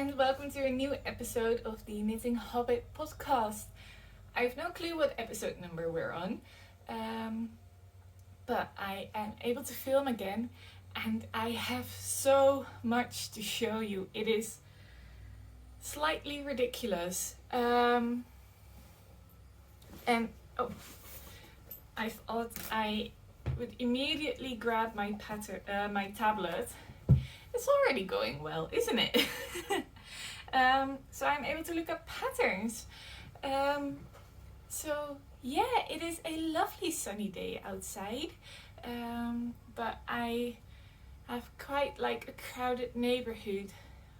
and welcome to a new episode of the Knitting Hobbit Podcast. I have no clue what episode number we're on, but I am able to film again and I have so much to show you. It is slightly ridiculous. I thought I would immediately grab my tablet. It's already going well, isn't it? So I'm able to look up patterns. So yeah, it is a lovely sunny day outside, but I have quite like a crowded neighborhood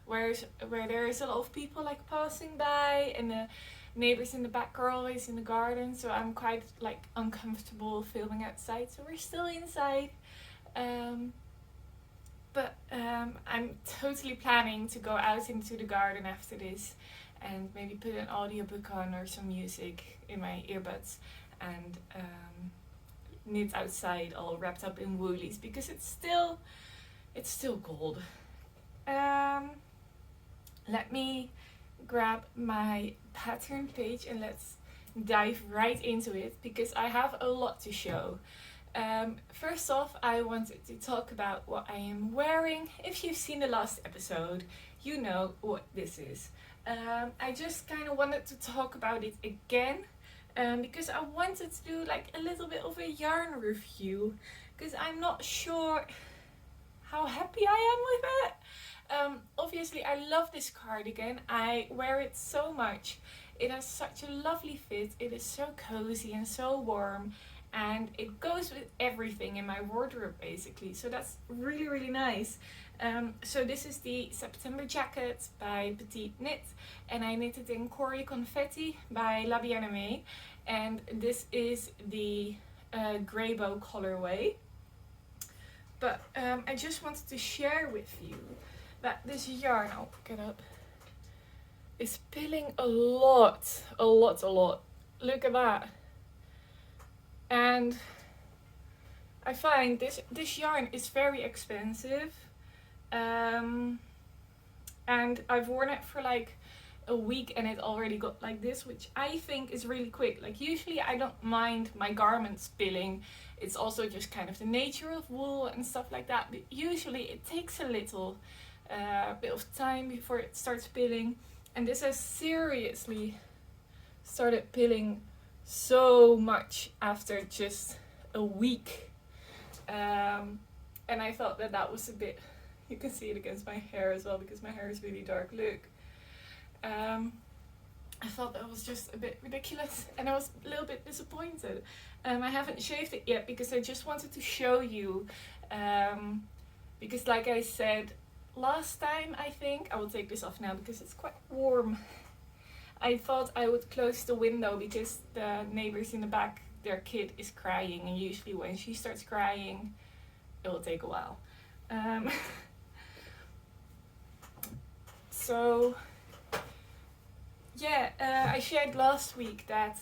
where there is a lot of people like passing by, and the neighbors in the back are always in the garden, so I'm quite like uncomfortable filming outside, so we're still inside. But I'm totally planning to go out into the garden after this and maybe put an audiobook on or some music in my earbuds and knit outside all wrapped up in woolies because it's still cold. Let me grab my pattern page and let's dive right into it because I have a lot to show. First off, I wanted to talk about what I am wearing. If you've seen the last episode, you know what this is. I just kind of wanted to talk about it again because I wanted to do like a little bit of a yarn review because I'm not sure how happy I am with it. Obviously, I love this cardigan. I wear it so much. It has such a lovely fit. It is so cozy and so warm. And it goes with everything in my wardrobe basically, so that's really really nice. So this is the September jacket by Petite Knit, and I knitted in Corrie Confetti by La Bien-Aimée, and this is the grey bow colorway. But I just wanted to share with you that this yarn, I'll pick it up, is pilling a lot. Look at that. And I find this yarn is very expensive, and I've worn it for like a week and it already got like this, which I think is really quick. Like usually I don't mind my garments spilling, it's also just kind of the nature of wool and stuff like that, but usually it takes a little bit of time before it starts pilling, and this has seriously started pilling so much after just a week, and I thought that was a bit, you can see it against my hair as well because my hair is really dark, look. I thought that was just a bit ridiculous and I was a little bit disappointed. I haven't shaved it yet because I just wanted to show you, because like I said last time, I think I will take this off now because it's quite warm. I thought I would close the window because the neighbors in the back, their kid is crying, and usually when she starts crying, it will take a while. So, yeah, I shared last week that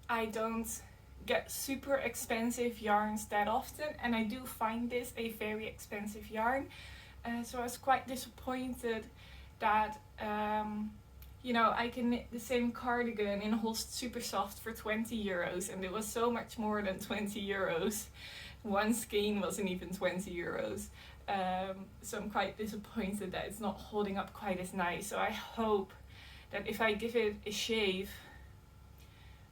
I don't get super expensive yarns that often, and I do find this a very expensive yarn. So I was quite disappointed that you know, I can knit the same cardigan in Holst Super Soft for 20 euros, and it was so much more than 20 euros. One skein wasn't even 20 euros. So I'm quite disappointed that it's not holding up quite as nice. So I hope that if I give it a shave,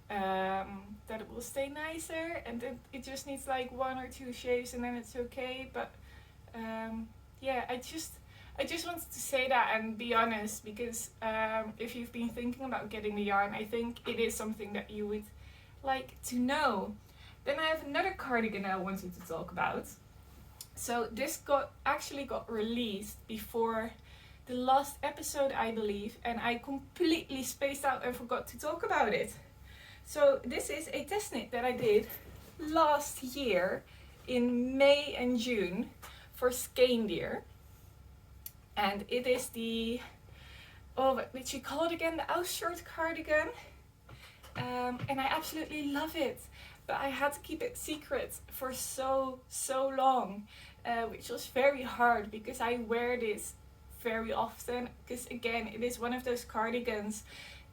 that it will stay nicer, and that it just needs like 1 or 2 shaves and then it's okay. But yeah, I just wanted to say that and be honest, because if you've been thinking about getting the yarn, I think it is something that you would like to know. Then I have another cardigan I wanted to talk about. So this actually got released before the last episode, I believe, and I completely spaced out and forgot to talk about it. So this is a test knit that I did last year in May and June for Skein. And it is the, what did she call it again? The Elf Short Cardigan. And I absolutely love it. But I had to keep it secret for so long, which was very hard because I wear this very often, because again, it is one of those cardigans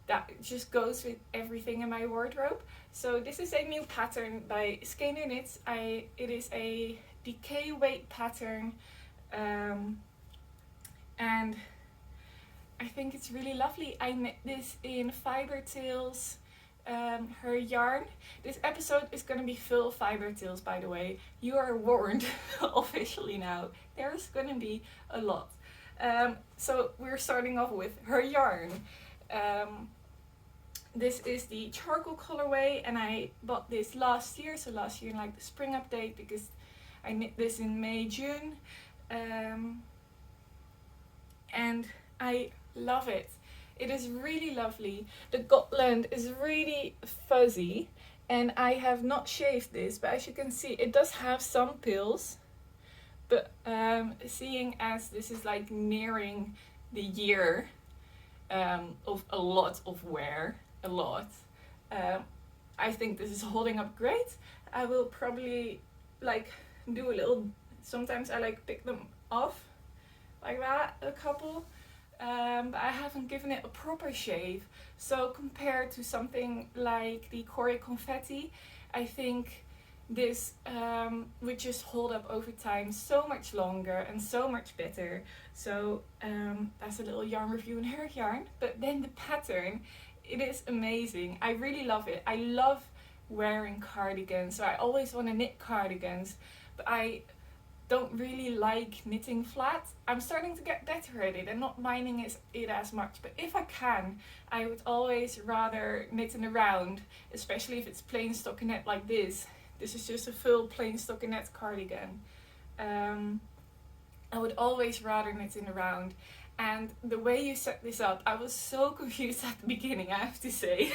that just goes with everything in my wardrobe. So this is a new pattern by Skeinu Knits. It is a decay weight pattern, and I think it's really lovely. I knit this in FiberTales, her yarn. This episode is going to be full FiberTales, by the way. You are warned officially now. There's going to be a lot. So we're starting off with her yarn. This is the charcoal colorway, and I bought this last year. So last year in like the spring update, because I knit this in May, June. And I love it. It is really lovely. The Gotland is really fuzzy, and I have not shaved this, but as you can see, it does have some pills. But seeing as this is like nearing the year of a lot of wear, I think this is holding up great. I will probably like do a little, sometimes I like pick them off like that, a couple. But I haven't given it a proper shave. So compared to something like the Corrie Confetti, I think this would just hold up over time so much longer and so much better. So that's a little yarn review in her yarn. But then the pattern, it is amazing. I really love it. I love wearing cardigans, so I always want to knit cardigans, but I don't really like knitting flat. I'm starting to get better at it and not minding it as much, but if I can, I would always rather knit in a round, especially if it's plain stockinette like this. This is just a full plain stockinette cardigan. I would always rather knit in a round. And the way you set this up, I was so confused at the beginning, I have to say.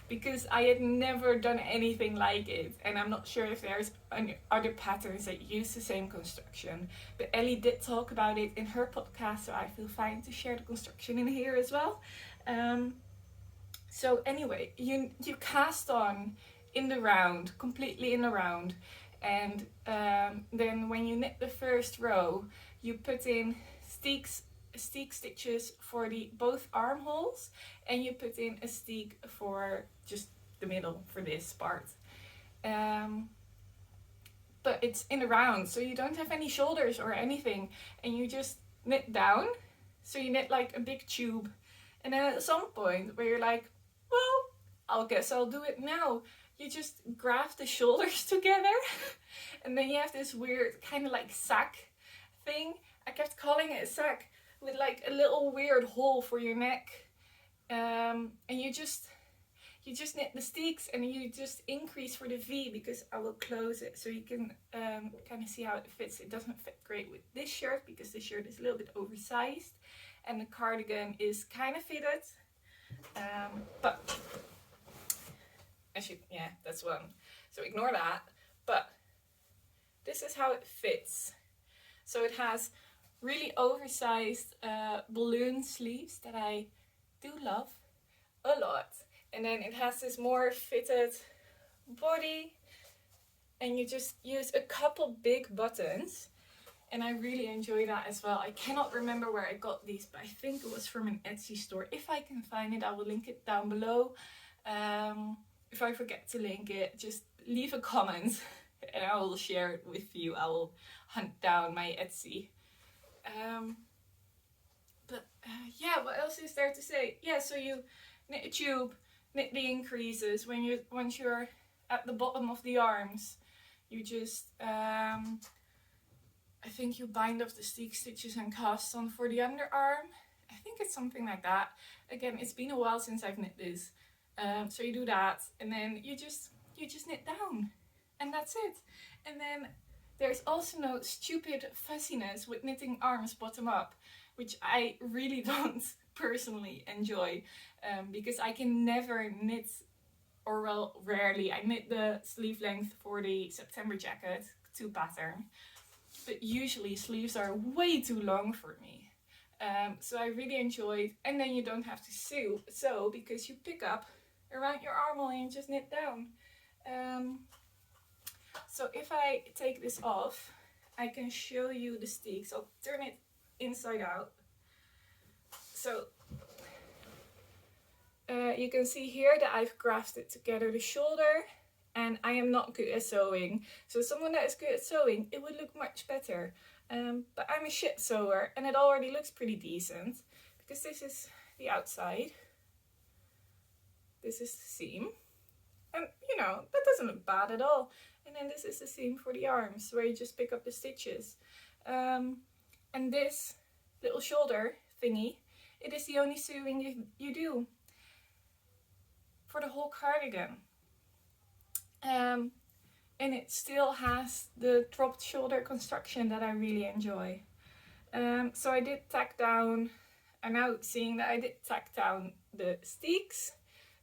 Because I had never done anything like it, and I'm not sure if there's any other patterns that use the same construction, but Ellie did talk about it in her podcast, so I feel fine to share the construction in here as well. So anyway, you cast on in the round, completely in the round, and then when you knit the first row, you put in steek stitches for the both armholes, and you put in a steek for just the middle for this part. But it's in a round, so you don't have any shoulders or anything, and you just knit down. So you knit like a big tube, and then at some point where you're like, well, I guess I'll do it now, you just graft the shoulders together, and then you have this weird kind of like sack thing. I kept calling it a sack, with like a little weird hole for your neck, and you just knit the steeks, and you just increase for the V, because I will close it so you can kind of see how it fits. It doesn't fit great with this shirt because this shirt is a little bit oversized, and the cardigan is kind of fitted, but that's one, so ignore that. But this is how it fits. So it has really oversized balloon sleeves that I do love a lot, and then it has this more fitted body, and you just use a couple big buttons, and I really enjoy that as well. I cannot remember where I got these, but I think it was from an Etsy store. If I can find it, I will link it down below. If I forget to link it, just leave a comment and I will share it with you. I will hunt down my Etsy. What else is there to say? Yeah, so you knit a tube, knit the increases. Once you're at the bottom of the arms, you just I think you bind up the steek stitches and cast on for the underarm. I think it's something like that. Again, it's been a while since I've knit this. So you do that, and then you just knit down, and that's it. And then there's also no stupid fussiness with knitting arms bottom up, which I really don't personally enjoy, because I can never knit, or well, rarely. I knit the sleeve length for the September jacket 2 pattern, but usually sleeves are way too long for me. So I really enjoyed, and then you don't have to sew because you pick up around your armhole and you just knit down. So if I take this off, I can show you the steeks. I'll turn it inside out. So you can see here that I've grafted together the shoulder, and I am not good at sewing. So someone that is good at sewing, it would look much better. But I'm a shit sewer, and it already looks pretty decent because this is the outside. This is the seam. And you know, that doesn't look bad at all. And then this is the seam for the arms where you just pick up the stitches. And this little shoulder thingy, it is the only sewing you do for the whole cardigan. And it still has the dropped shoulder construction that I really enjoy. So I did tack down, and now seeing that I did tack down the steeks.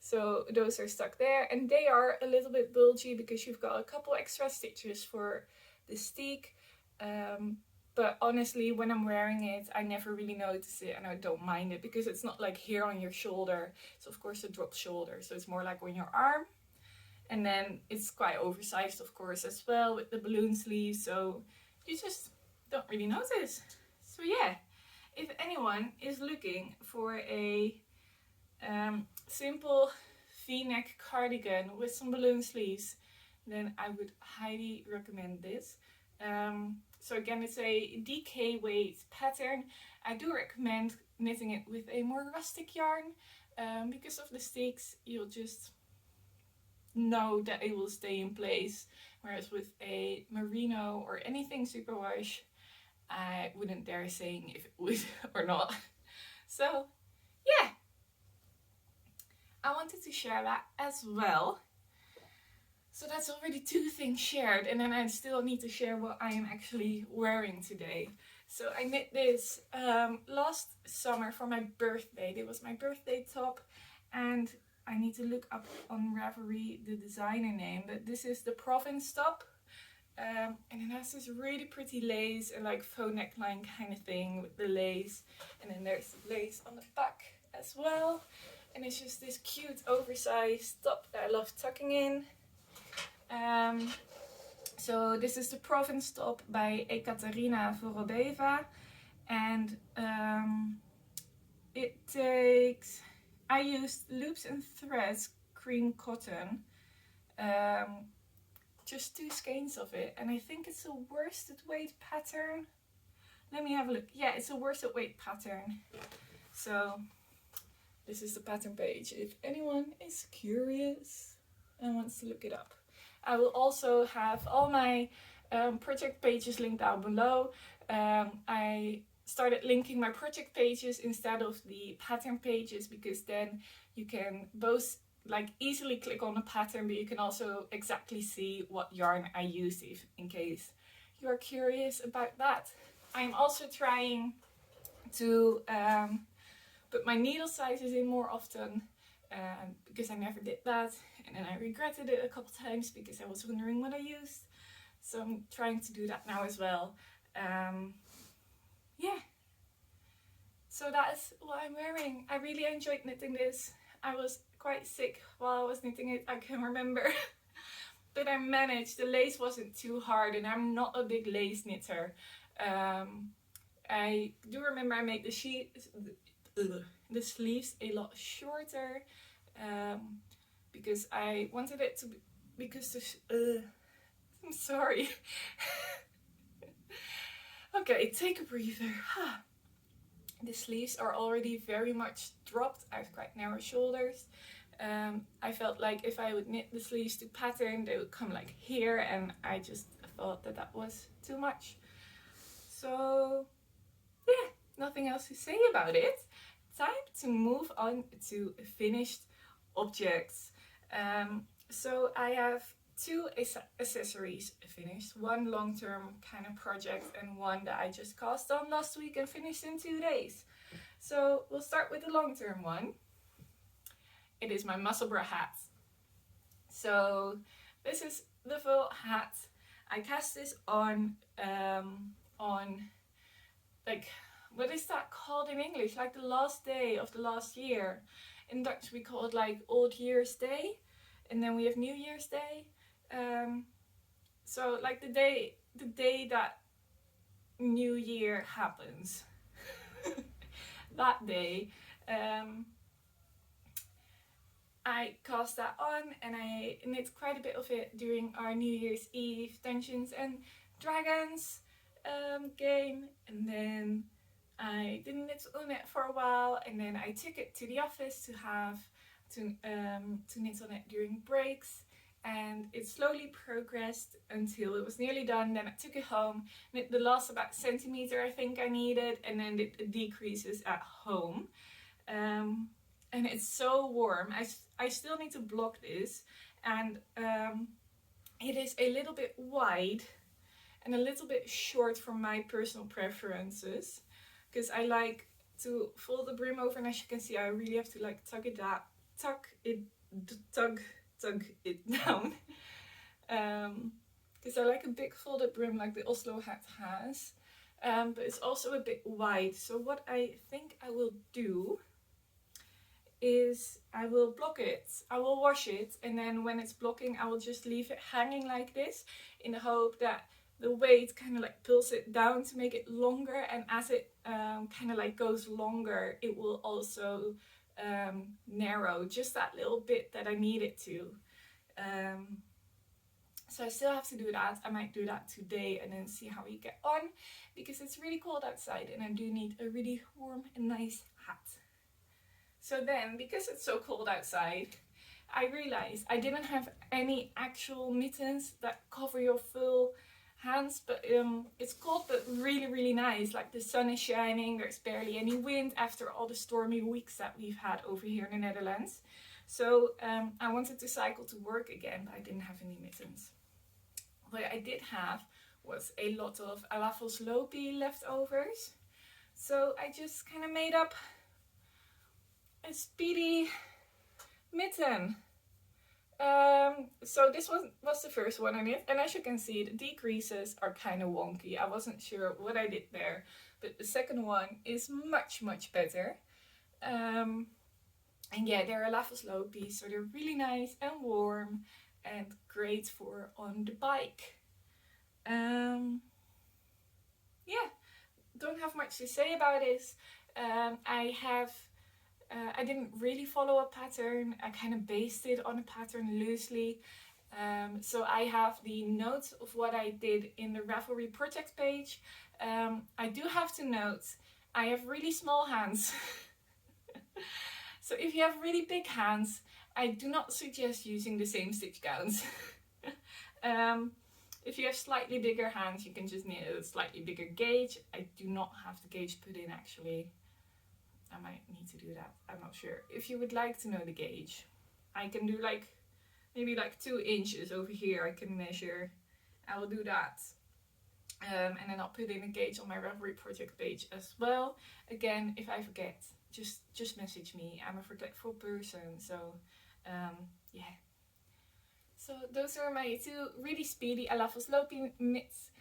So those are stuck there, and they are a little bit bulgy because you've got a couple extra stitches for the steek. But honestly, when I'm wearing it, I never really notice it, and I don't mind it because it's not like here on your shoulder. It's of course a drop shoulder, so it's more like on your arm. And then it's quite oversized, of course, as well with the balloon sleeves, so you just don't really notice. So yeah, if anyone is looking for a simple V-neck cardigan with some balloon sleeves, then I would highly recommend this. So again, it's a DK weight pattern. I do recommend knitting it with a more rustic yarn. Because of the sticks, you'll just know that it will stay in place. Whereas with a Merino or anything superwash, I wouldn't dare saying if it would or not. So yeah, I wanted to share that as well. So that's already 2 things shared, and then I still need to share what I am actually wearing today. So I knit this last summer for my birthday. It was my birthday top, and I need to look up on Ravelry the designer name, but this is the Provence top. And it has this really pretty lace and like faux neckline kind of thing with the lace. And then there's the lace on the back as well. And it's just this cute oversized top that I love tucking in. So this is the Provence top by Ekaterina Vorobeva, and it takes, I used loops and threads, cream cotton, just 2 skeins of it, and I think it's a worsted weight pattern. Let me have a look. Yeah, it's a worsted weight pattern. So this is the pattern page if anyone is curious and wants to look it up. I will also have all my project pages linked down below. I started linking my project pages instead of the pattern pages because then you can both like easily click on the pattern, but you can also exactly see what yarn I used if in case you are curious about that. I'm also trying to put my needle sizes in more often. Because I never did that, and then I regretted it a couple times because I was wondering what I used. So I'm trying to do that now as well. Yeah. So that is what I'm wearing. I really enjoyed knitting this. I was quite sick while I was knitting it, I can remember. But I managed. The lace wasn't too hard, and I'm not a big lace knitter. I do remember I made the sleeves a lot shorter because I wanted it to be, because I'm sorry. Okay, take a breather. The sleeves are already very much dropped. I have quite narrow shoulders. I felt like if I would knit the sleeves to pattern, they would come like here, and I just thought that that was too much. So yeah, nothing else to say about it. Time to move on to finished objects. So I have 2 accessories finished, one long-term kind of project and one that I just cast on last week and finished in 2 days. So we'll start with the long-term one. It is my Musselburgh hat. So this is the full hat. I cast this on like, what is that called in English? Like the last day of the last year. In Dutch we call it like Old Year's Day, and then we have New Year's Day. So like the day that New Year happens. that day, I cast that on and I knit quite a bit of it during our New Year's Eve Dungeons and Dragons game, and then I didn't knit on it for a while, and then I took it to the office to knit on it during breaks, and it slowly progressed until it was nearly done. Then I took it home, knit the last about centimeter I think I needed, and then it decreases at home. And it's so warm. I still need to block this, and it is a little bit wide and a little bit short for my personal preferences, because I like to fold the brim over, and as you can see I really have to like tug it down, because I like a big folded brim like the Oslo hat has, but it's also a bit wide. So what I think I will do is I will block it, I will wash it, and then when it's blocking I will just leave it hanging like this, in the hope that the weight kind of like pulls it down to make it longer, and as it kind of like goes longer it will also narrow just that little bit that I need it to. So I still have to do that. I might do that today and then see how we get on, because it's really cold outside and I do need a really warm and nice hat. So then, because it's so cold outside, I realized I didn't have any actual mittens that cover your full hands, but it's cold but really, really nice. Like the sun is shining, there's barely any wind after all the stormy weeks that we've had over here in the Netherlands. So I wanted to cycle to work again, but I didn't have any mittens. What I did have was a lot of Alafos Lopi leftovers. So I just kind of made up a speedy mitten. So this was the first one I knit, and as you can see the decreases are kind of wonky. I wasn't sure what I did there, but the second one is much better. And yeah, they're Alafos Lopi, so they're really nice and warm and great for on the bike. Yeah, don't have much to say about this. I didn't really follow a pattern. I kind of based it on a pattern loosely. So I have the notes of what I did in the Ravelry project page. I do have to note, I have really small hands. So if you have really big hands, I do not suggest using the same stitch counts. If you have slightly bigger hands, you can just knit a slightly bigger gauge. I do not have the gauge put in actually. I might need to do that, I'm not sure. If you would like to know the gauge, I can do maybe 2 inches over here. I can measure. I will do that. And then I'll put in a gauge on my Ravelry project page as well. Again, if I forget, just message me. I'm a forgetful person, so yeah. So those are my 2 really speedy Alafos Lopi knits.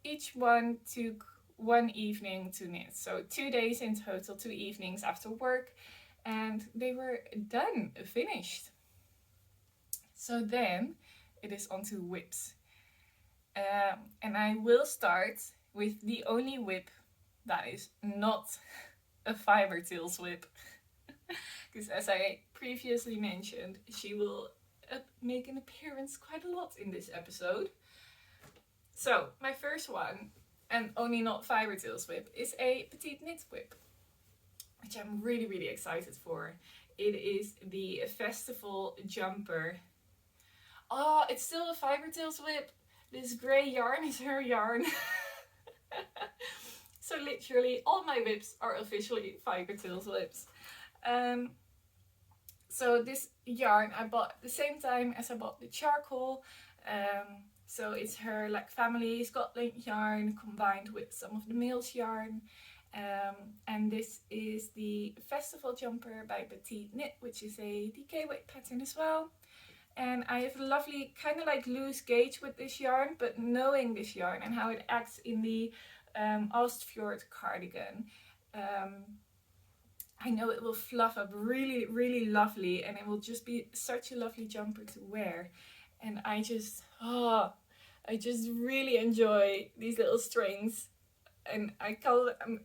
Each one took 1 evening to knit, so 2 days in total, 2 evenings after work, and they were done, finished. So then it is on to whips, and I will start with the only whip that is not a FiberTales whip, because as I previously mentioned, she will make an appearance quite a lot in this episode. So my first one, and only not FiberTales whip, is a Petite knit whip, which I'm really excited for. It is the festival jumper. Oh, it's still a FiberTales whip. This grey yarn is her yarn. So literally all my whips are officially FiberTales whips. So this yarn I bought at the same time as I bought the charcoal. So it's her family Scotland yarn combined with some of the Mills yarn. And this is the festival jumper by Petite Knit, which is a DK weight pattern as well. And I have a lovely kind of loose gauge with this yarn, but knowing this yarn and how it acts in the Elf Short Cardigan, I know it will fluff up really lovely, and it will just be such a lovely jumper to wear. And I just really enjoy these little strings, and I call them,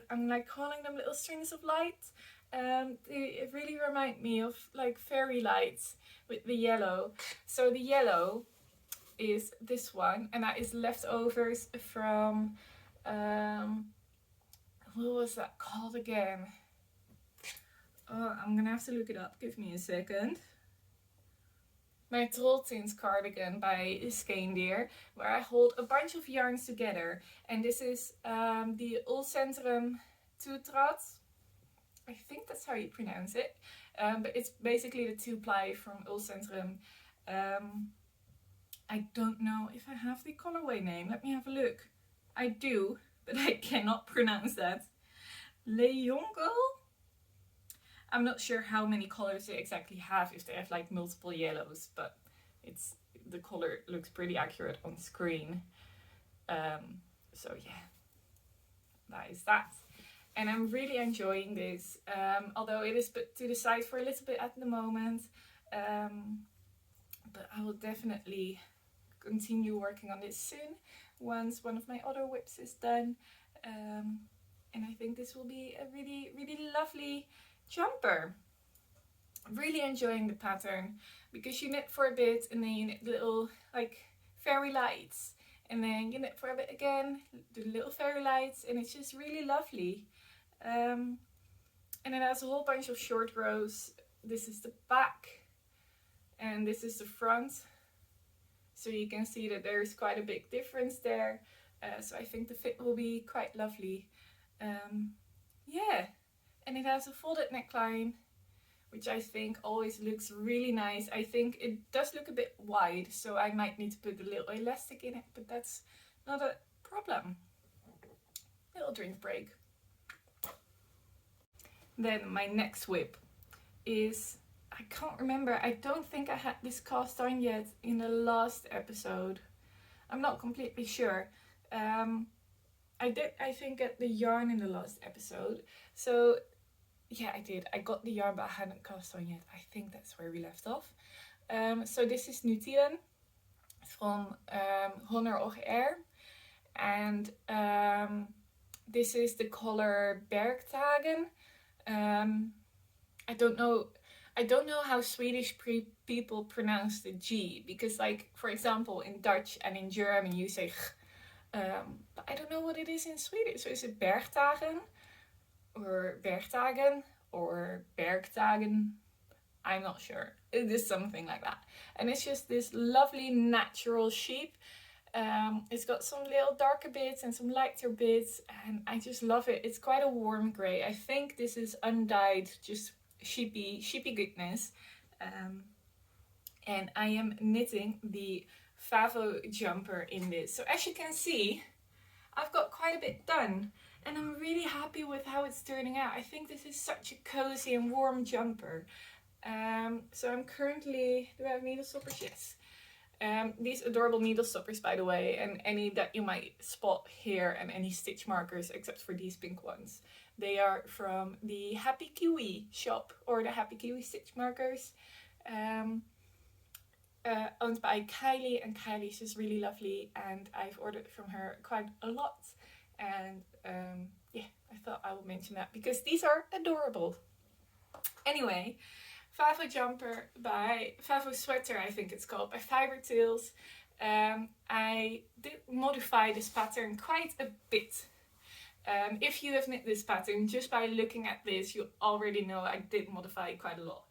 I'm like calling them little strings of light. They really remind me of like fairy lights with the yellow. So the yellow is this one, and that is leftovers from what was that called again? Oh, I'm gonna have to look it up. Give me a second. My Trolltins cardigan by Skeendeer, where I hold a bunch of yarns together. And this is the Ulcentrum Toetrad. I think that's how you pronounce it. But it's basically the 2-ply from Ulcentrum. I don't know if I have the colorway name. Let me have a look. I do, but I cannot pronounce that. Leonkel? I'm not sure how many colors they exactly have, if they have like multiple yellows, but the color looks pretty accurate on screen. So yeah, that is that. And I'm really enjoying this, although it is put to the side for a little bit at the moment. But I will definitely continue working on this soon, once one of my other whips is done. And I think this will be a really, really lovely jumper. Really enjoying the pattern, because you knit for a bit and then you knit little like fairy lights, and then you knit for a bit again, do little fairy lights, and it's just really lovely. And it has a whole bunch of short rows. This is the back and this is the front, so you can see that there's quite a big difference there. So I think the fit will be quite lovely. Yeah. And it has a folded neckline, which I think always looks really nice. I think it does look a bit wide, so I might need to put a little elastic in it, but that's not a problem. Little drink break. Then my next whip is, I can't remember, I don't think I had this cast on yet in the last episode. I'm not completely sure. I did, I think, get the yarn in the last episode. So yeah, I did. I got the yarn, but I hadn't cast on yet. I think that's where we left off. So this is Nutiden from Mohair. And this is the color Bergtagen. I don't know how Swedish people pronounce the G, because like, for example, in Dutch and in German you say but I don't know what it is in Swedish. So is it Bergtagen or Bergtagen or Bergtagen? I'm not sure. It is something like that. And it's just this lovely natural sheep. It's got some little darker bits and some lighter bits, and I just love it. It's quite a warm grey. I think this is undyed, just sheepy goodness. And I am knitting the Favo jumper in this. So as you can see, I've got quite a bit done, and I'm really happy with how it's turning out. I think this is such a cozy and warm jumper. So I'm currently, do I have needle stoppers? Yes. These adorable needle stoppers, by the way, and any that you might spot here, and any stitch markers except for these pink ones, they are from the Happy Kiwi shop, or the Happy Kiwi stitch markers, owned by Kylie, and Kylie is just really lovely, and I've ordered from her quite a lot. And yeah, I thought I would mention that because these are adorable. Anyway, Favo jumper by Favo sweater, I think it's called, by FiberTales. I did modify this pattern quite a bit. If you have knit this pattern, just by looking at this, you already know I did modify it quite a lot.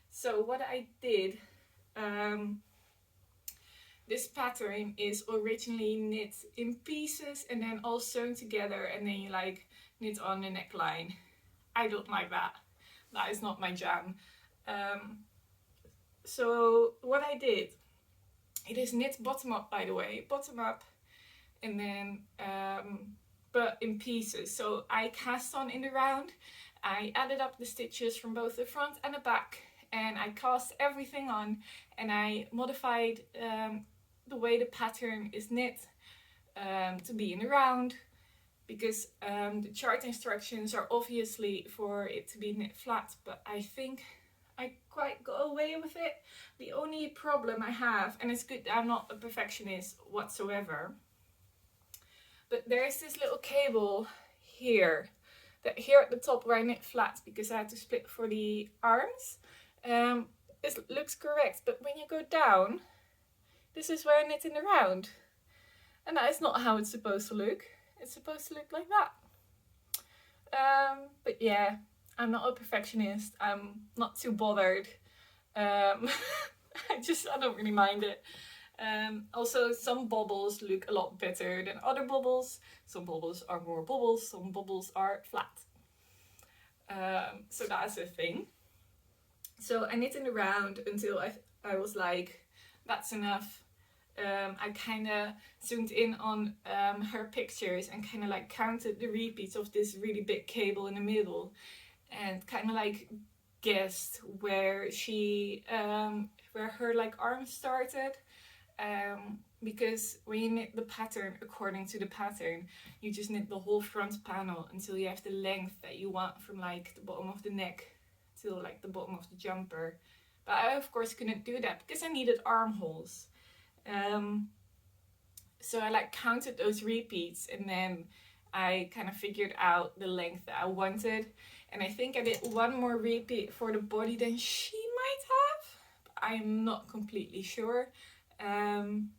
So what I did, this pattern is originally knit in pieces and then all sewn together, and then you like knit on the neckline. I don't like that. That is not my jam. So what I did, it is knit bottom up, by the way, bottom up, and then but in pieces. So I cast on in the round, I added up the stitches from both the front and the back, and I cast everything on, and I modified the way the pattern is knit to be in the round, because the chart instructions are obviously for it to be knit flat, but I think I quite got away with it. The only problem I have, and it's good, I'm not a perfectionist whatsoever, but there's this little cable here that here at the top where I knit flat because I had to split for the arms, it looks correct, but when you go down, this is where I knit in the round. And that is not how it's supposed to look. It's supposed to look like that. But yeah, I'm not a perfectionist. I'm not too bothered. I don't really mind it. Also, some bobbles look a lot better than other bobbles. Some bobbles are more bobbles, some bobbles are flat. So that's a thing. So I knit in the round until I was like, that's enough. I kind of zoomed in on her pictures and kind of like counted the repeats of this really big cable in the middle, and kind of like guessed where her like arm started. Because when you knit the pattern according to the pattern, you just knit the whole front panel until you have the length that you want from like the bottom of the neck to like the bottom of the jumper. But I of course couldn't do that because I needed armholes. So I like counted those repeats, and then I kind of figured out the length that I wanted. And I think I did one more repeat for the body than she might have, but I'm not completely sure. And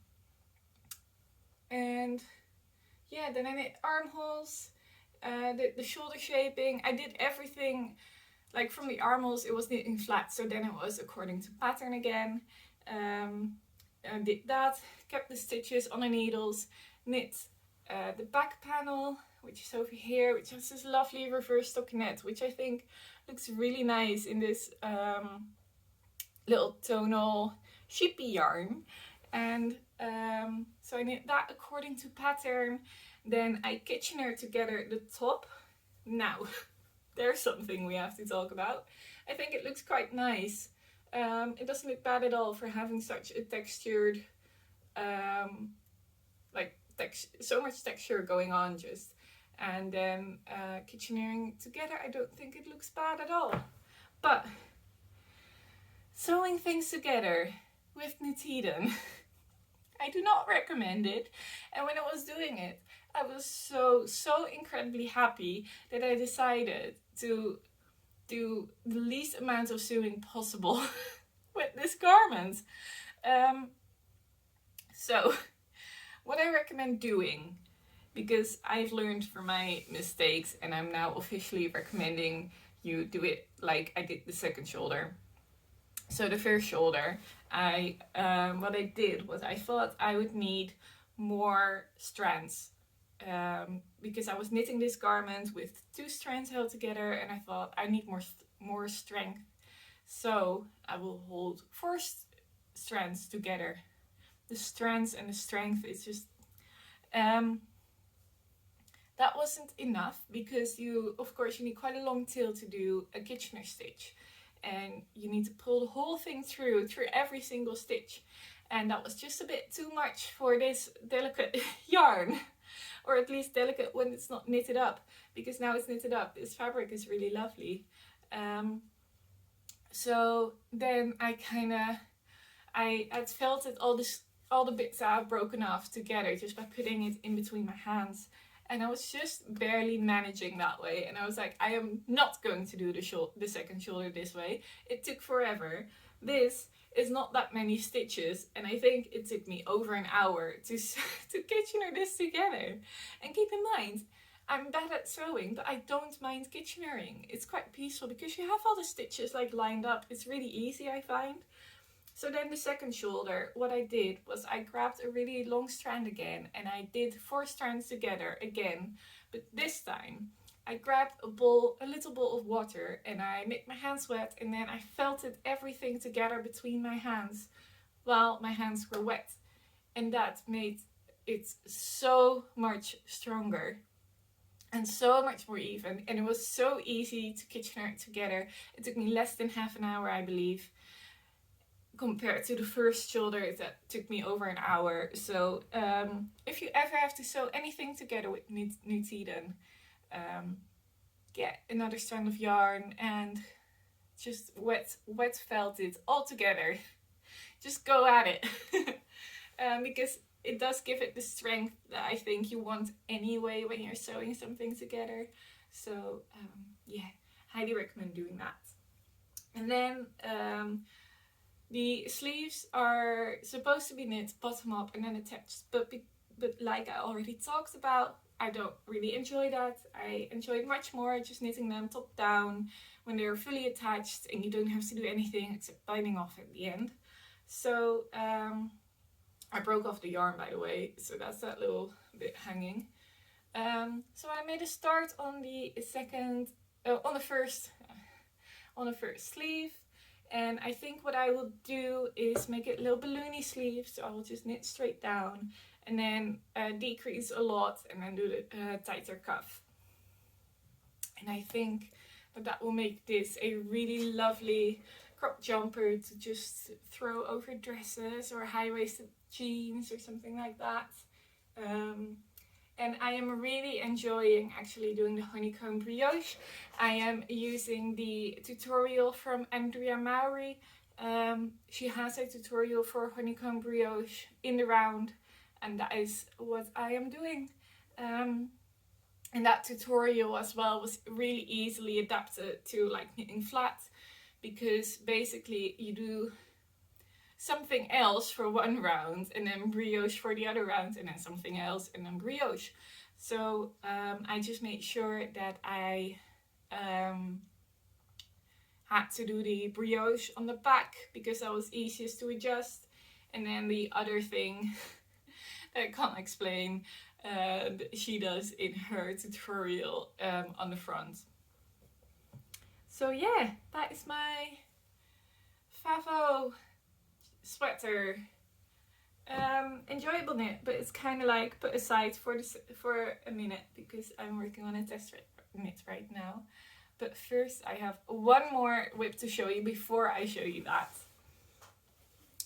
yeah, then I knit armholes, did the shoulder shaping. I did everything, like from the armholes it was knitting flat, so then it was according to pattern again. I did that, kept the stitches on the needles, knit the back panel, which is over here, which has this lovely reverse stockinette, which I think looks really nice in this little tonal sheepy yarn. And so I knit that according to pattern. Then I Kitchener together the top. Now, there's something we have to talk about. I think it looks quite nice. It doesn't look bad at all for having such a textured, so much texture going on just. And then Kitchenering together, I don't think it looks bad at all. But sewing things together with Nutiden, I do not recommend it. And when I was doing it, I was so incredibly happy that I decided to do the least amount of sewing possible with this garment. So what I recommend doing, because I've learned from my mistakes and I'm now officially recommending you do it like I did the second shoulder. So the first shoulder, what I did was I thought I would need more strands, because I was knitting this garment with 2 strands held together, and I thought I need more strength. So I will hold 4 strands together. The strands and the strength is just that wasn't enough, because of course you need quite a long tail to do a Kitchener stitch. And you need to pull the whole thing through every single stitch. And that was just a bit too much for this delicate yarn. Or at least delicate when it's not knitted up. Because now it's knitted up, this fabric is really lovely. So then I felted all the bits that I've broken off together just by putting it in between my hands. And I was just barely managing that way. And I was like, I am not going to do the second shoulder this way. It took forever. This is not that many stitches. And I think it took me over an hour to Kitchener this together. And keep in mind, I'm bad at sewing, but I don't mind Kitchenering. It's quite peaceful because you have all the stitches like lined up. It's really easy, I find. So then the second shoulder, what I did was I grabbed a really long strand again, and I did 4 strands together again. But this time I grabbed a little bowl of water, and I made my hands wet, and then I felted everything together between my hands while my hands were wet. And that made it so much stronger and so much more even. And it was so easy to Kitchener it together. It took me less than half an hour, I believe, compared to the first shoulder that took me over an hour. So if you ever have to sew anything together with Nutiden, get another strand of yarn and just wet felt it all together. Just go at it. Because it does give it the strength that I think you want anyway when you're sewing something together. So yeah, highly recommend doing that. And then the sleeves are supposed to be knit bottom up and then attached, but like I already talked about, I don't really enjoy that. I enjoy it much more just knitting them top down when they're fully attached and you don't have to do anything except binding off at the end. So I broke off the yarn, by the way, so that's that little bit hanging. So I made a start on the first sleeve, and I think what I will do is make it a little balloony sleeve. So I will just knit straight down and then decrease a lot and then do the tighter cuff. And I think that will make this a really lovely crop jumper to just throw over dresses or high-waisted jeans or something like that. And I am really enjoying actually doing the Honeycomb Brioche. I am using the tutorial from Andrea Mowry. She has a tutorial for Honeycomb Brioche in the round, and that is what I am doing. And that tutorial as well was really easily adapted to like knitting flat, because basically you do something else for one round and then brioche for the other round and then something else and then brioche. So I just made sure that I had to do the brioche on the back because that was easiest to adjust, and then the other thing that I can't explain she does in her tutorial on the front. So yeah, that is my Favo sweater. Enjoyable knit, but it's kind of like put aside for a minute because I'm working on a test knit right now. But first I have one more whip to show you before I show you that.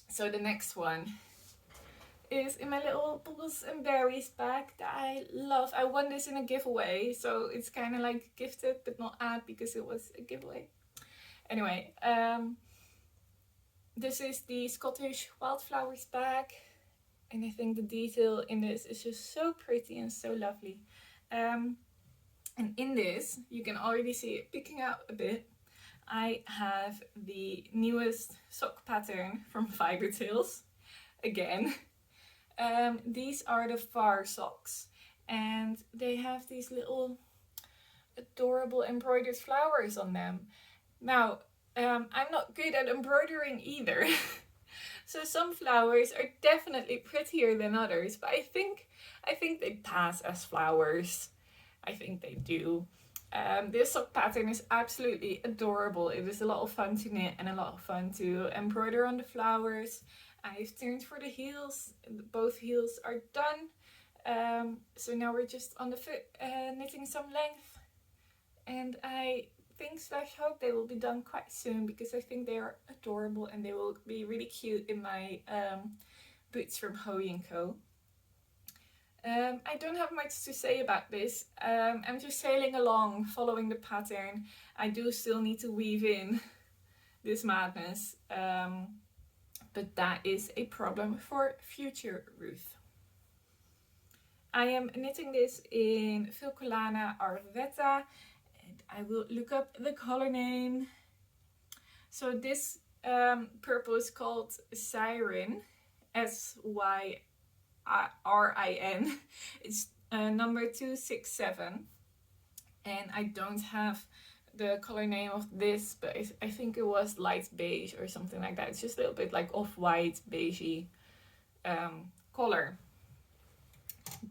So the next one is in my little bubbles and berries bag that I love. I won this in a giveaway, so it's kind of like gifted but not ad because it was a giveaway. Anyway, this is the Scottish Wildflowers bag, and I think the detail in this is just so pretty and so lovely. And in this, you can already see it picking out a bit. I have the newest sock pattern from FiberTales again. These are the far socks, and they have these little adorable embroidered flowers on them. Now, I'm not good at embroidering either. So some flowers are definitely prettier than others, but I think they pass as flowers. I think they do. This sock pattern is absolutely adorable. It is a lot of fun to knit and a lot of fun to embroider on the flowers. I've turned for the heels. Both heels are done. So now we're just on the foot knitting some length. And I think/hope they will be done quite soon because I think they are adorable and they will be really cute in my boots from Hoey & Co. I don't have much to say about this. I'm just sailing along, following the pattern. I do still need to weave in this madness. But that is a problem for future Ruth. I am knitting this in Filcolana Arwetta, and I will look up the color name. So this purple is called Syrin, Syrin. It's number 267, and I don't have the color name of this, but I think it was light beige or something like that. It's just a little bit like off-white beigey color.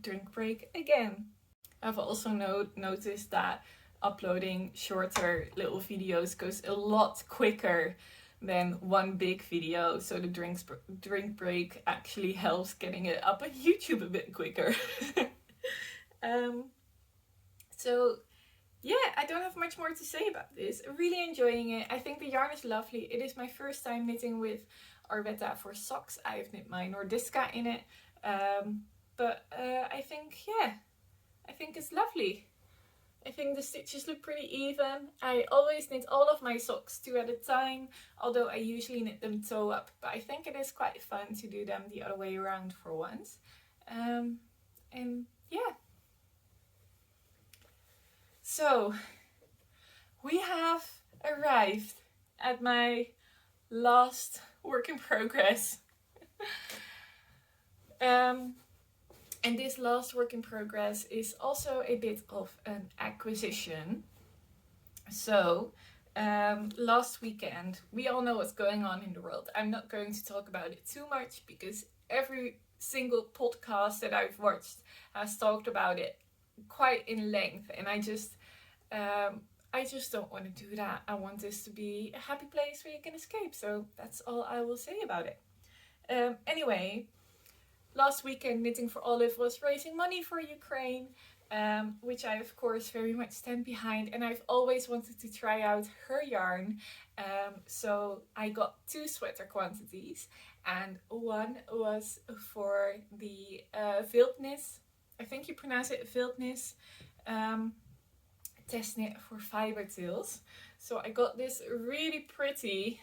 Drink break again. I've also noticed that uploading shorter little videos goes a lot quicker than one big video, so the drink break actually helps getting it up on YouTube a bit quicker. So yeah, I don't have much more to say about this. Really enjoying it. I think the yarn is lovely. It is my first time knitting with Arwetta for socks. I've knit my Nordiska in it. But I think it's lovely. I think the stitches look pretty even. I always knit all of my socks 2 at a time, although I usually knit them toe up, but I think it is quite fun to do them the other way around for once. And yeah. So, we have arrived at my last work in progress. And this last work in progress is also a bit of an acquisition. So, last weekend, we all know what's going on in the world. I'm not going to talk about it too much because every single podcast that I've watched has talked about it quite in length, and I just don't want to do that. I want this to be a happy place where you can escape. So that's all I will say about it. Anyway, last weekend Knitting for Olive was raising money for Ukraine, which I of course very much stand behind, and I've always wanted to try out her yarn. So I got 2 sweater quantities, and one was for the Wildnis, I think you pronounce it Wildnis, test knit for FiberTales. So I got this really pretty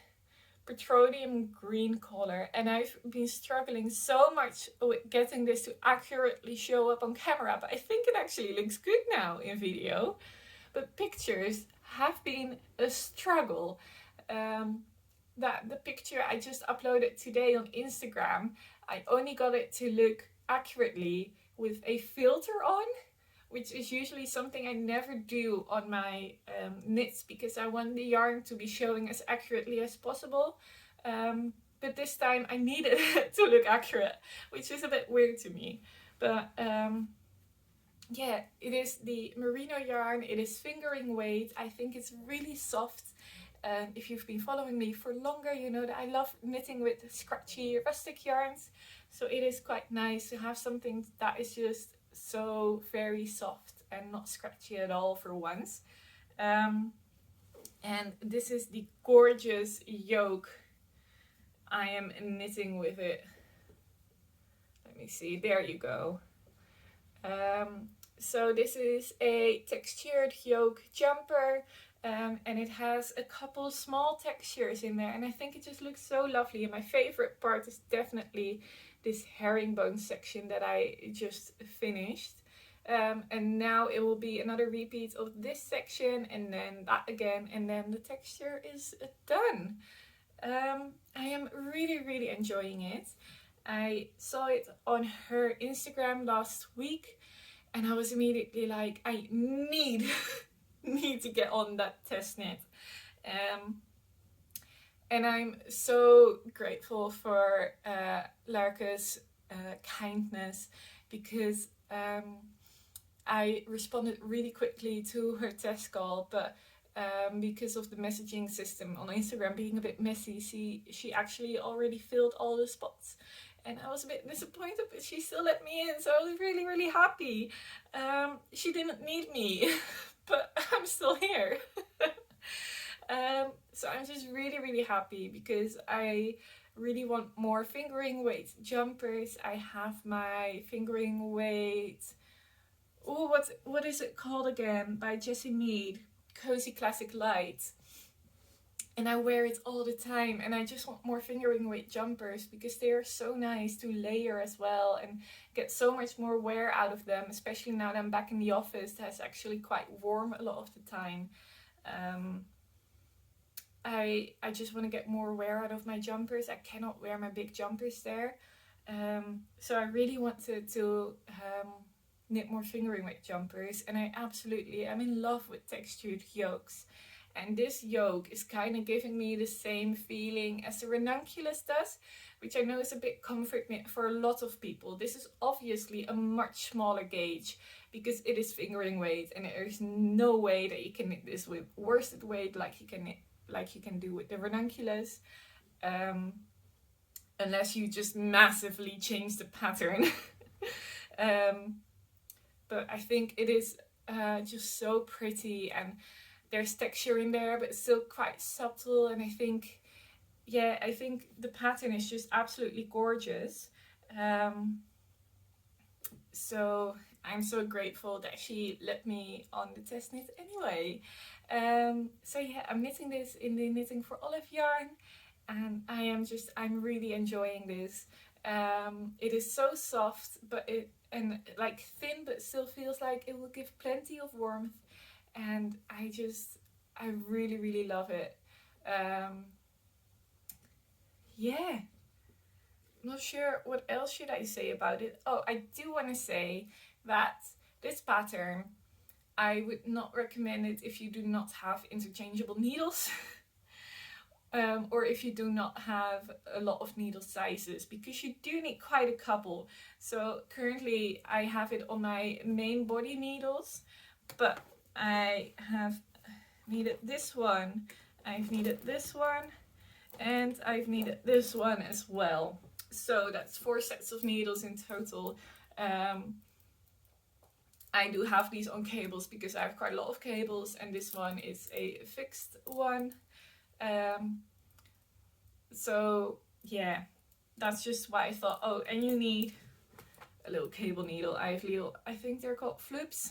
petroleum green color, and I've been struggling so much with getting this to accurately show up on camera, but I think it actually looks good now in video. But pictures have been a struggle. That the picture I just uploaded today on Instagram, I only got it to look accurately with a filter on, which is usually something I never do on my knits because I want the yarn to be showing as accurately as possible. But this time I needed it to look accurate, which is a bit weird to me. But yeah, it is the Merino yarn. It is fingering weight. I think it's really soft. If you've been following me for longer, you know that I love knitting with scratchy rustic yarns. So it is quite nice to have something that is just so very soft and not scratchy at all for once. And this is the gorgeous yoke I am knitting with it. Let me see, there you go. So this is a textured yoke jumper, and it has a couple small textures in there, and I think it just looks so lovely. And my favorite part is definitely this herringbone section that I just finished. And now it will be another repeat of this section, and then that again, and then the texture is done. I am really enjoying it. I saw it on her Instagram last week, and I was immediately like, I need to get on that test knit. And I'm so grateful for Larke's kindness, because I responded really quickly to her test call, but because of the messaging system on Instagram being a bit messy, she actually already filled all the spots. And I was a bit disappointed, but she still let me in, so I was really happy. She didn't need me, but I'm still here. So I'm just really happy, because I really want more fingering weight jumpers. I have my fingering weight, what is it called again, by Jessie Mead, Cozy Classic Light, and I wear it all the time, and I just want more fingering weight jumpers because they are so nice to layer as well and get so much more wear out of them, especially now that I'm back in the office. That's actually quite warm a lot of the time. I just want to get more wear out of my jumpers. I cannot wear my big jumpers there. So I really wanted to knit more fingering weight jumpers, and I absolutely am in love with textured yokes. And this yoke is kind of giving me the same feeling as the ranunculus does, which I know is a bit comfort knit for a lot of people. This is obviously a much smaller gauge because it is fingering weight, and there is no way that you can knit this with worsted weight like you can do with the ranunculus, unless you just massively change the pattern. But I think it is just so pretty, and there's texture in there, but it's still quite subtle. And I think the pattern is just absolutely gorgeous. So I'm so grateful that she let me on the test knit anyway. So yeah, I'm knitting this in the Knitting for Olive yarn, and I'm really enjoying this. It is so soft, but and like thin, but still feels like it will give plenty of warmth, and I really, really love it. Yeah, not sure what else should I say about it. Oh, I do want to say that this pattern, I would not recommend it if you do not have interchangeable needles. Or if you do not have a lot of needle sizes, because you do need quite a couple. So currently I have it on my main body needles, but I have needed this one, I've needed this one, and I've needed this one as well. So that's 4 sets of needles in total. I do have these on cables because I have quite a lot of cables, and this one is a fixed one. So yeah, that's just why I thought, oh, and you need a little cable needle. I think they're called floops,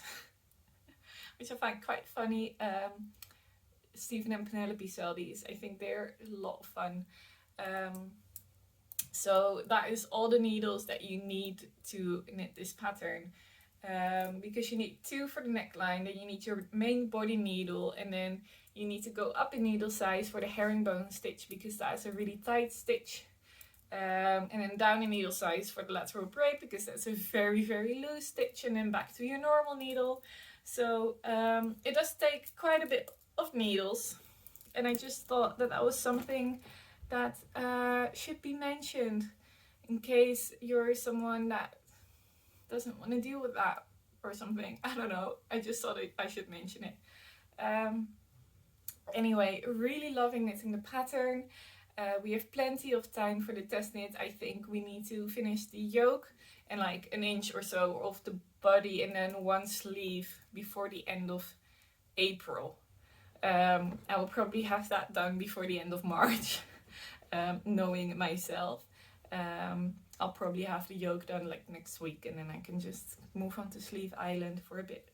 which I find quite funny. Stephen and Penelope sell these. I think they're a lot of fun. So that is all the needles that you need to knit this pattern. Because you need 2 for the neckline, then you need your main body needle, and then you need to go up in needle size for the herringbone stitch, because that's a really tight stitch, and then down in needle size for the lateral braid, because that's a very, very loose stitch, and then back to your normal needle. So it does take quite a bit of needles, and I just thought that that was something that should be mentioned in case you're someone that doesn't want to deal with that or something. I don't know. I just thought I should mention it. Anyway, really loving knitting the pattern. We have plenty of time for the test knit. I think we need to finish the yoke and like an inch or so of the body, and then 1 sleeve before the end of April. I will probably have that done before the end of March, knowing myself. I'll probably have the yoke done like next week, and then I can just move on to Sleeve Island for a bit.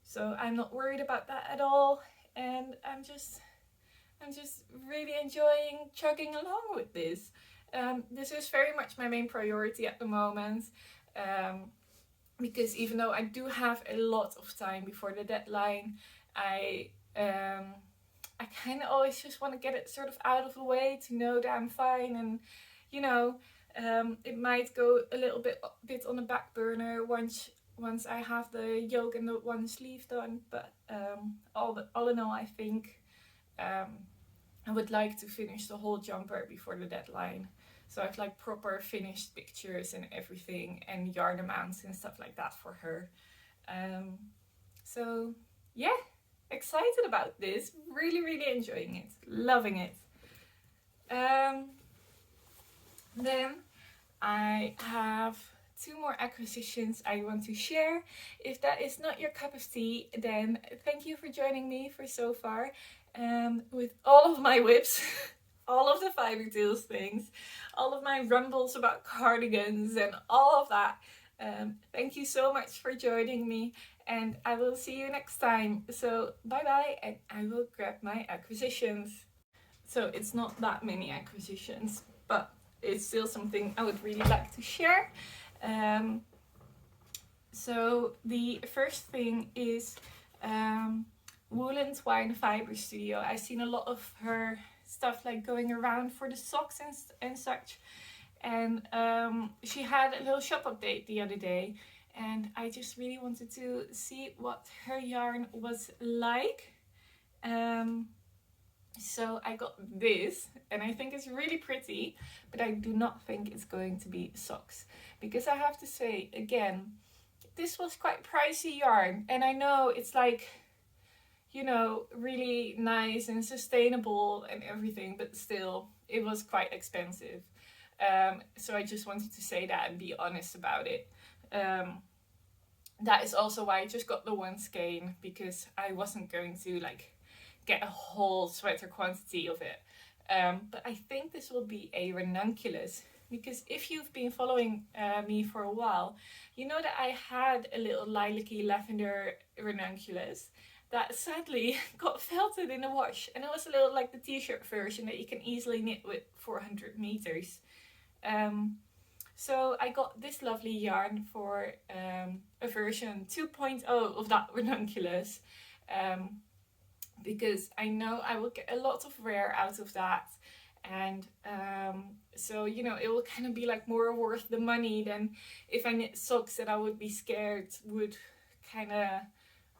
So I'm not worried about that at all, and I'm just really enjoying chugging along with this. This is very much my main priority at the moment, because even though I do have a lot of time before the deadline, I kind of always just want to get it sort of out of the way to know that I'm fine, and you know, it might go a little bit on the back burner once I have the yoke and the 1 sleeve done. But all in all, I think I would like to finish the whole jumper before the deadline. So I've like proper finished pictures and everything, and yarn amounts and stuff like that for her. So yeah, excited about this. Really, really enjoying it. Loving it. Then I have 2 more acquisitions I want to share. If that is not your cup of tea, then thank you for joining me for so far. With all of my whips, all of the FiberTales things, all of my rumbles about cardigans and all of that. Thank you so much for joining me, and I will see you next time. So bye bye, and I will grab my acquisitions. So it's not that many acquisitions, but it's still something I would really like to share. So the first thing is Woollentwine Fiber Studio. I've seen a lot of her stuff like going around for the socks and such, and she had a little shop update the other day, and I just really wanted to see what her yarn was like. So I got this, and I think it's really pretty, but I do not think it's going to be socks, because I have to say again, this was quite pricey yarn, and I know it's like, you know, really nice and sustainable and everything, but still it was quite expensive. So I just wanted to say that and be honest about it. That is also why I just got the 1 skein, because I wasn't going to like get a whole sweater quantity of it. But I think this will be a ranunculus because if you've been following me for a while, you know that I had a little lilac-y lavender ranunculus that sadly got felted in the wash, and it was a little like the t-shirt version that you can easily knit with 400 meters. So I got this lovely yarn for a version 2.0 of that ranunculus, because I know I will get a lot of wear out of that, and so you know, it will kind of be like more worth the money than if I knit socks that I would be scared would kind of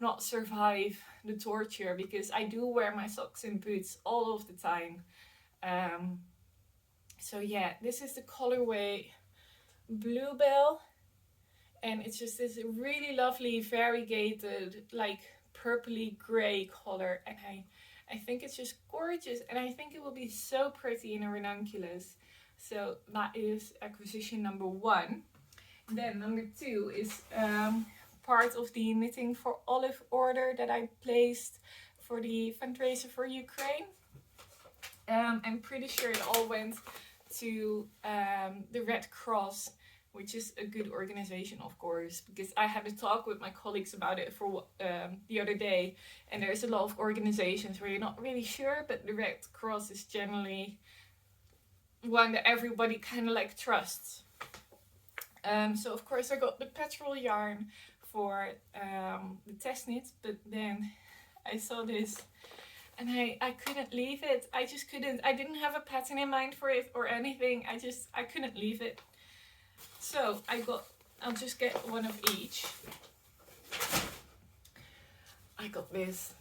not survive the torture, because I do wear my socks and boots all of the time. So yeah, this is the colorway Bluebell, and it's just this really lovely variegated like purpley gray color, and I think it's just gorgeous, and I think it will be so pretty in a ranunculus. So that is acquisition number 1. Then number 2 is part of the Knitting for Olive order that I placed for the fundraiser for Ukraine. I'm pretty sure it all went to the Red Cross, which is a good organization, of course, because I had a talk with my colleagues about it for the other day, and there's a lot of organizations where you're not really sure, but the Red Cross is generally one that everybody kind of like trusts. So of course I got the Petrol yarn for the test knit, but then I saw this and I couldn't leave it. I just couldn't. I didn't have a pattern in mind for it or anything. I couldn't leave it. So I'll just get one of each. I got this,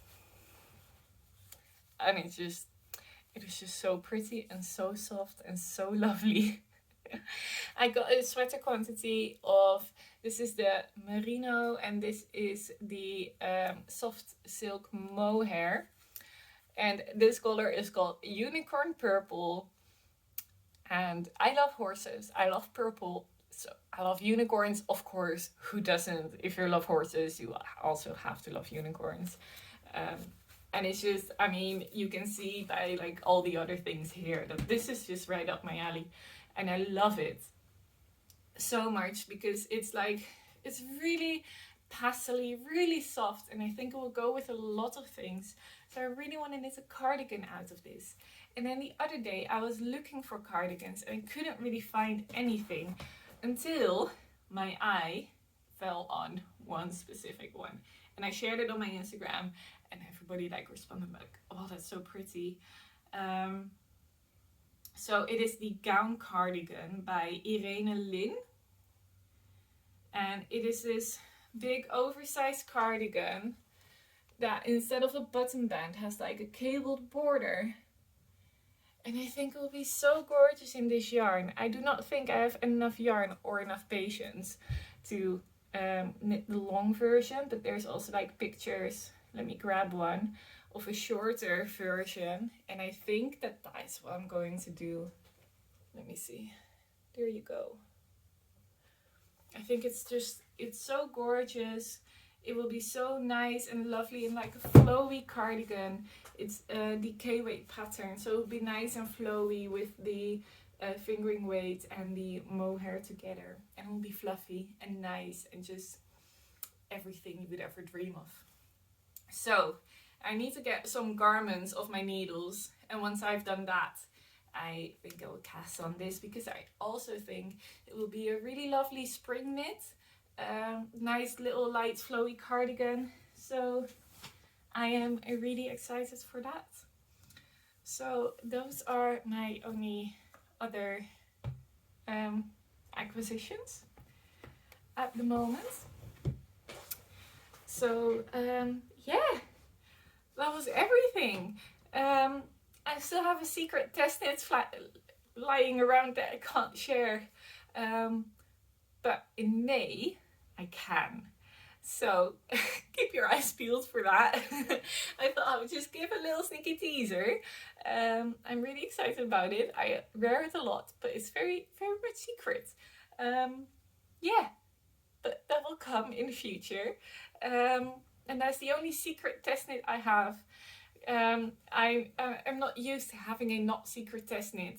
and it was just so pretty and so soft and so lovely. I got a sweater quantity of, this is the Merino, and this is the soft silk Mohair, and this color is called Unicorn Purple. And I love horses, I love purple, so I love unicorns, of course. Who doesn't? If you love horses, you also have to love unicorns. And it's just, I mean, you can see by like all the other things here that this is just right up my alley. And I love it so much because it's like, it's really pastely, really soft, and I think it will go with a lot of things. So I really want to knit a cardigan out of this. And then the other day I was looking for cardigans and I couldn't really find anything until my eye fell on one specific one. And I shared it on my Instagram, and everybody like responded like, oh, that's so pretty. So it is the Gown Cardigan by Irene. And it is this big oversized cardigan that instead of a button band has like a cabled border. And I think it will be so gorgeous in this yarn. I do not think I have enough yarn or enough patience to knit the long version, but there's also like pictures, let me grab one, of a shorter version, and I think that that's what I'm going to do. Let me see. There you go. I think it's so gorgeous. It will be so nice and lovely and like a flowy cardigan. It's the K-weight pattern, so it'll be nice and flowy with the fingering weight and the mohair together, and it will be fluffy and nice and just everything you would ever dream of. So I need to get some garments of my needles, and once I've done that, I think I will cast on this, because I also think it will be a really lovely spring knit, nice little light flowy cardigan. So I am really excited for that. So those are my only other acquisitions at the moment. So yeah, that was everything. I still have a secret test knit lying around that I can't share, but in May I can. So keep your eyes peeled for that. I thought I would just give a little sneaky teaser. I'm really excited about it. I wear it a lot, but it's very, very much secret. Yeah, but that will come in the future. And that's the only secret test knit I have. I'm not used to having a not secret test knit.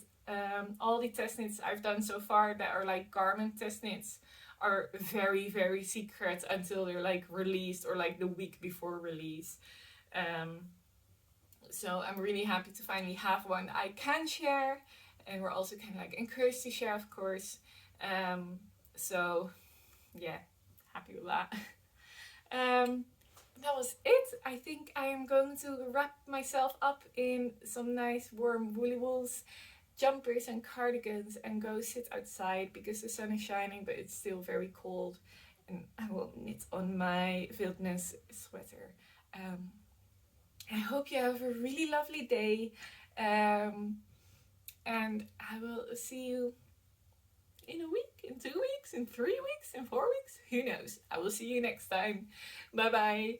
All the test knits I've done so far that are like garment test knits are very, very secret until they're like released or like the week before release. So I'm really happy to finally have one I can share, and we're also kind of like encouraged to share, of course. So yeah, happy with that. That was it. I think I am going to wrap myself up in some nice warm woolly wools, jumpers and cardigans, and go sit outside because the sun is shining but it's still very cold, and I will knit on my Wildness sweater. I hope you have a really lovely day, and I will see you in a week, in 2 weeks, in 3 weeks, in 4 weeks. Who knows? I will see you next time. Bye bye.